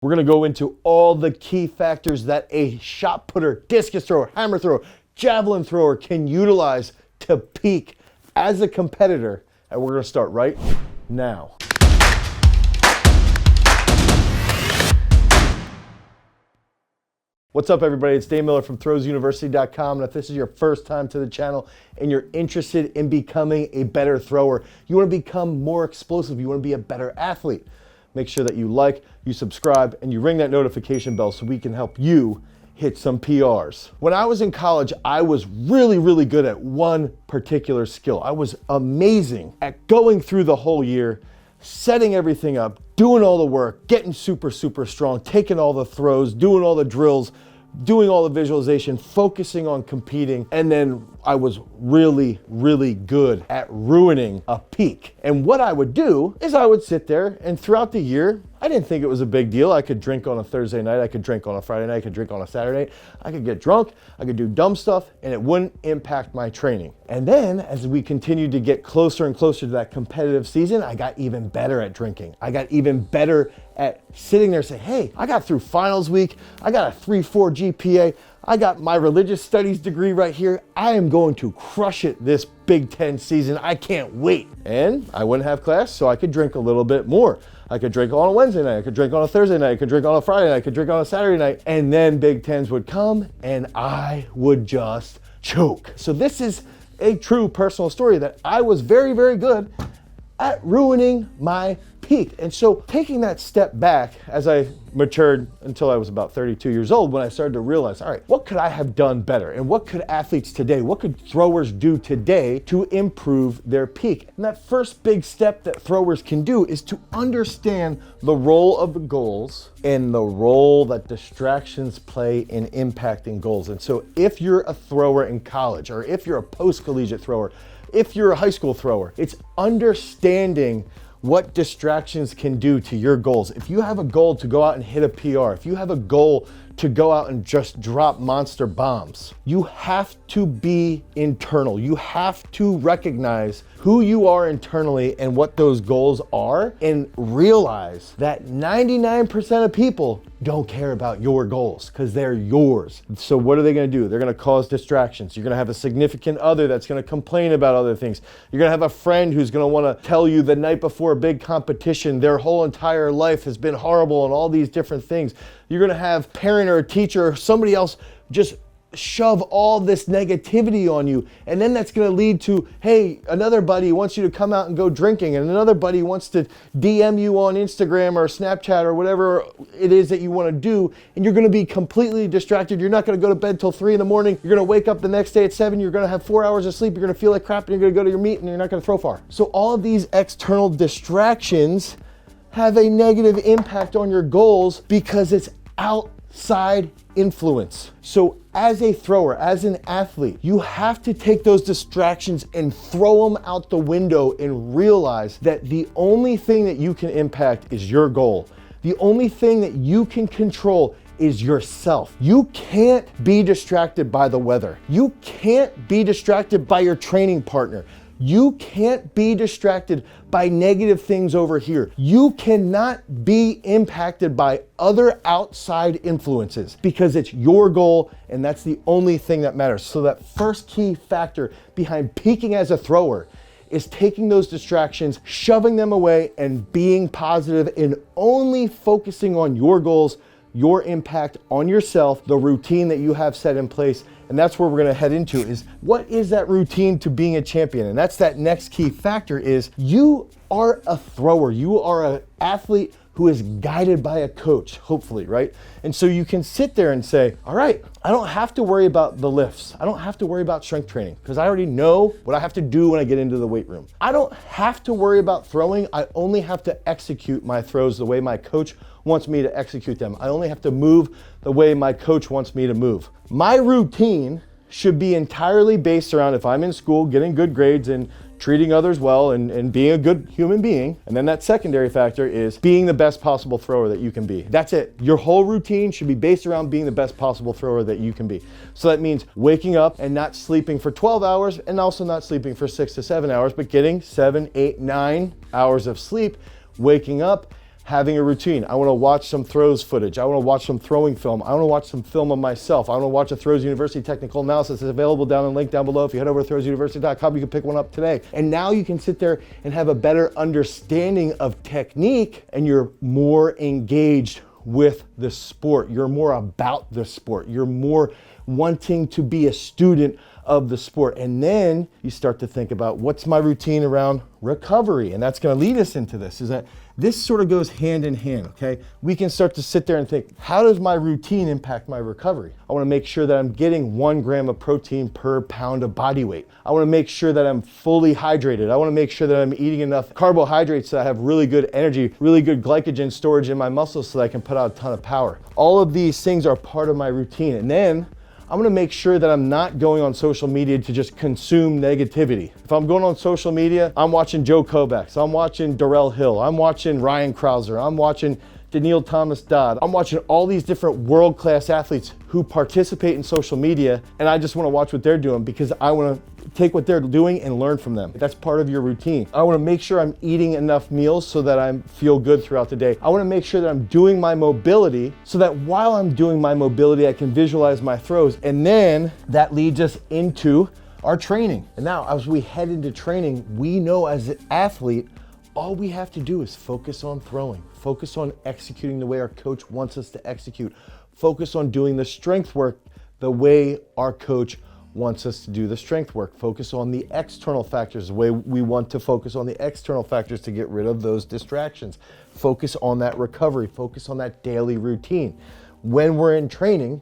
We're gonna go into all the key factors that a shot putter, discus thrower, hammer thrower, javelin thrower can utilize to peak as a competitor. And we're gonna start right now. What's up, everybody? It's Dane Miller from throwsuniversity.com, and if this is your first time to the channel and you're interested in becoming a better thrower, you want to become more explosive, you want to be a better athlete, make sure that you like, you subscribe, and you ring that notification bell so we can help you hit some PRs. When I was in college, I was really good at one particular skill. I was amazing at going through the whole year, setting everything up, doing all the work, getting super strong, taking all the throws, doing all the drills, doing all the visualization, focusing on competing, and then I was really good at ruining a peak. And what I would do is I would sit there, and throughout the year, I didn't think it was a big deal. I could drink on a Thursday night, I could drink on a Friday night, I could drink on a Saturday night, I could get drunk, I could do dumb stuff, and it wouldn't impact my training. And then as we continued to get closer and closer to that competitive season, I got even better at drinking. I got even better at sitting there saying, hey, I got through finals week, I got a 3.4 GPA, I got my religious studies degree right here. I am going to crush it this Big Ten season. I can't wait. And I wouldn't have class, so I could drink a little bit more. I could drink on a Wednesday night, I could drink on a Thursday night, I could drink on a Friday night, I could drink on a Saturday night, and then Big Tens would come and I would just choke. So this is a true personal story that I was very good at ruining my peak. And so taking that step back as I matured until I was about 32 years old, when I started to realize, all right, what could I have done better? And what could athletes today, what could throwers do today to improve their peak? And that first big step that throwers can do is to understand the role of the goals and the role that distractions play in impacting goals. And so if you're a thrower in college, or if you're a post-collegiate thrower, if you're a high school thrower, it's understanding what distractions can do to your goals. If you have a goal to go out and hit a PR, if you have a goal to go out and just drop monster bombs, you have to be internal. You have to recognize who you are internally and what those goals are, and realize that 99% of people don't care about your goals because they're yours. So what are they gonna do? They're gonna cause distractions. You're gonna have a significant other that's gonna complain about other things. You're gonna have a friend who's gonna wanna tell you the night before a big competition their whole entire life has been horrible and all these different things. You're gonna have a parent or a teacher or somebody else just shove all this negativity on you, and then that's going to lead to, hey, another buddy wants you to come out and go drinking, and another buddy wants to DM you on Instagram or Snapchat or whatever it is that you want to do, and you're going to be completely distracted. You're not going to go to bed till 3 in the morning. You're going to wake up the next day at 7. You're going to have 4 hours of sleep. You're going to feel like crap, and you're going to go to your meet, and you're not going to throw far. So all of these external distractions have a negative impact on your goals because it's outside influence. So as a thrower, as an athlete, you have to take those distractions and throw them out the window and realize that the only thing that you can impact is your goal. The only thing that you can control is yourself. You can't be distracted by the weather. You can't be distracted by your training partner. You can't be distracted by negative things over here. You cannot be impacted by other outside influences because it's your goal and that's the only thing that matters. So that first key factor behind peaking as a thrower is taking those distractions, shoving them away, and being positive and only focusing on your goals, your impact on yourself, the routine that you have set in place. And that's where we're gonna head into is, what is that routine to being a champion? And that's that next key factor is, you are a thrower. You are an athlete who is guided by a coach, hopefully, right? And so you can sit there and say, all right, I don't have to worry about the lifts. I don't have to worry about strength training because I already know what I have to do when I get into the weight room. I don't have to worry about throwing. I only have to execute my throws the way my coach wants me to execute them. I only have to move the way my coach wants me to move. My routine should be entirely based around if I'm in school, getting good grades and treating others well and being a good human being. And then that secondary factor is being the best possible thrower that you can be. That's it. Your whole routine should be based around being the best possible thrower that you can be. So that means waking up and not sleeping for 12 hours and also not sleeping for 6 to 7 hours, but getting 7, 8, 9 hours of sleep, waking up, having a routine. I want to watch some throws footage. I want to watch some throwing film. I want to watch some film of myself. I want to watch a Throws University technical analysis. It's available down in the link down below. If you head over to throwsuniversity.com, you can pick one up today. And now you can sit there and have a better understanding of technique, and you're more engaged with the sport. You're more about the sport. You're more wanting to be a student of the sport. And then you start to think about, what's my routine around recovery? And that's going to lead us into this, is that this sort of goes hand in hand, okay? We can start to sit there and think, how does my routine impact my recovery? I want to make sure that I'm getting 1 gram of protein per pound of body weight. I want to make sure that I'm fully hydrated. I want to make sure that I'm eating enough carbohydrates so I have really good energy, really good glycogen storage in my muscles so that I can put out a ton of power. All of these things are part of my routine. And then I'm gonna make sure that I'm not going on social media to just consume negativity. If I'm going on social media, I'm watching Joe Kovacs, I'm watching Darrell Hill, I'm watching Ryan Krauser, I'm watching Daniil Thomas Dodd. I'm watching all these different world-class athletes who participate in social media, and I just wanna watch what they're doing because I wanna take what they're doing and learn from them. That's part of your routine. I wanna make sure I'm eating enough meals so that I feel good throughout the day. I wanna make sure that I'm doing my mobility so that while I'm doing my mobility, I can visualize my throws. And then that leads us into our training. And now as we head into training, we know as an athlete, all we have to do is focus on throwing, focus on executing the way our coach wants us to execute, focus on doing the strength work the way our coach wants us to do the strength work, focus on the external factors the way we want to focus on the external factors to get rid of those distractions, focus on that recovery, focus on that daily routine. When we're in training,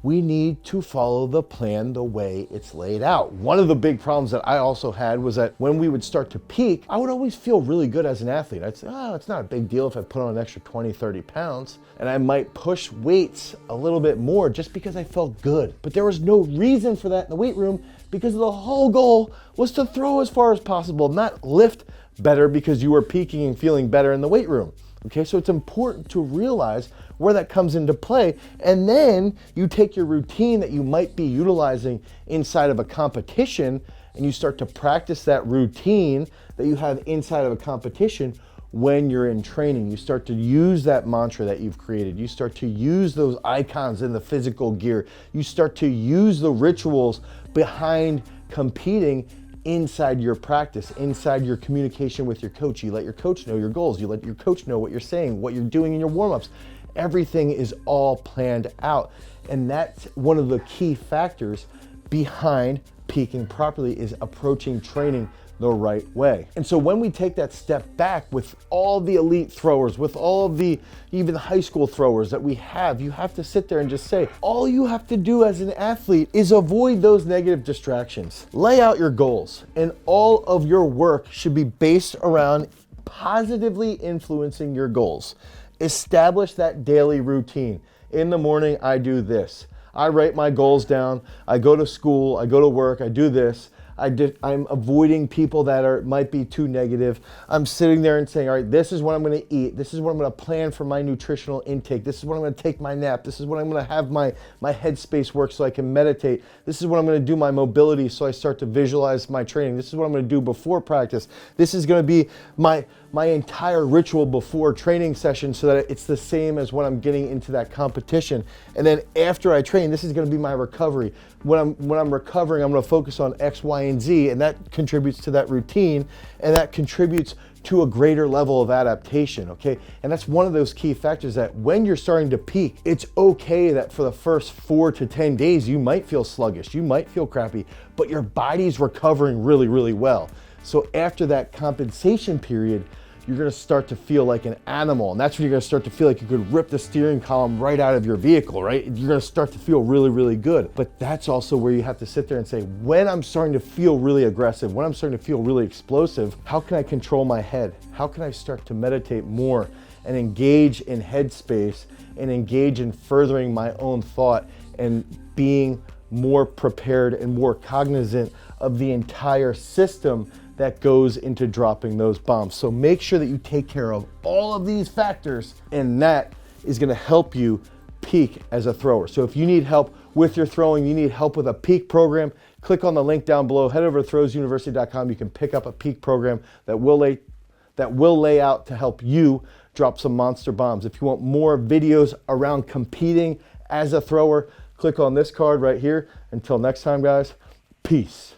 we need to follow the plan the way it's laid out. One of the big problems that I also had was that when we would start to peak, I would always feel really good as an athlete. I'd say, oh, it's not a big deal if I put on an extra 20, 30 pounds, and I might push weights a little bit more just because I felt good. But there was no reason for that in the weight room because the whole goal was to throw as far as possible, not lift better because you were peaking and feeling better in the weight room. Okay, so it's important to realize where that comes into play, and then you take your routine that you might be utilizing inside of a competition and you start to practice that routine that you have inside of a competition when you're in training. You start to use that mantra that you've created. You start to use those icons in the physical gear. You start to use the rituals behind competing inside your practice, inside your communication with your coach. You let your coach know your goals. You let your coach know what you're saying, what you're doing in your warm-ups. Everything is all planned out. And that's one of the key factors behind peaking properly, is approaching training the right way. And so when we take that step back with all the elite throwers, with all of the even high school throwers that we have, you have to sit there and just say, all you have to do as an athlete is avoid those negative distractions. Lay out your goals, and all of your work should be based around positively influencing your goals. Establish that daily routine. In the morning, I do this. I write my goals down. I go to school, I go to work, I do this. I'm avoiding people that might be too negative. I'm sitting there and saying, all right, this is what I'm gonna eat. This is what I'm gonna plan for my nutritional intake. This is what I'm gonna take my nap. This is what I'm gonna have my headspace work so I can meditate. This is what I'm gonna do my mobility so I start to visualize my training. This is what I'm gonna do before practice. This is gonna be my entire ritual before training session so that it's the same as when I'm getting into that competition. And then after I train, this is gonna be my recovery. When I'm recovering, I'm gonna focus on X, Y, and Z, and that contributes to that routine, and that contributes to a greater level of adaptation, okay? And that's one of those key factors, that when you're starting to peak, it's okay that for the first 4 to 10 days, you might feel sluggish, you might feel crappy, but your body's recovering really, really well. So after that compensation period, you're gonna start to feel like an animal, and that's when you're gonna start to feel like you could rip the steering column right out of your vehicle, right? You're gonna start to feel really, really good. But that's also where you have to sit there and say, when I'm starting to feel really aggressive, when I'm starting to feel really explosive, how can I control my head? How can I start to meditate more and engage in headspace and engage in furthering my own thought and being more prepared and more cognizant of the entire system that goes into dropping those bombs. So make sure that you take care of all of these factors, and that is gonna help you peak as a thrower. So if you need help with your throwing, you need help with a peak program, click on the link down below, head over to throwsuniversity.com. You can pick up a peak program that will lay out to help you drop some monster bombs. If you want more videos around competing as a thrower, click on this card right here. Until next time, guys, peace.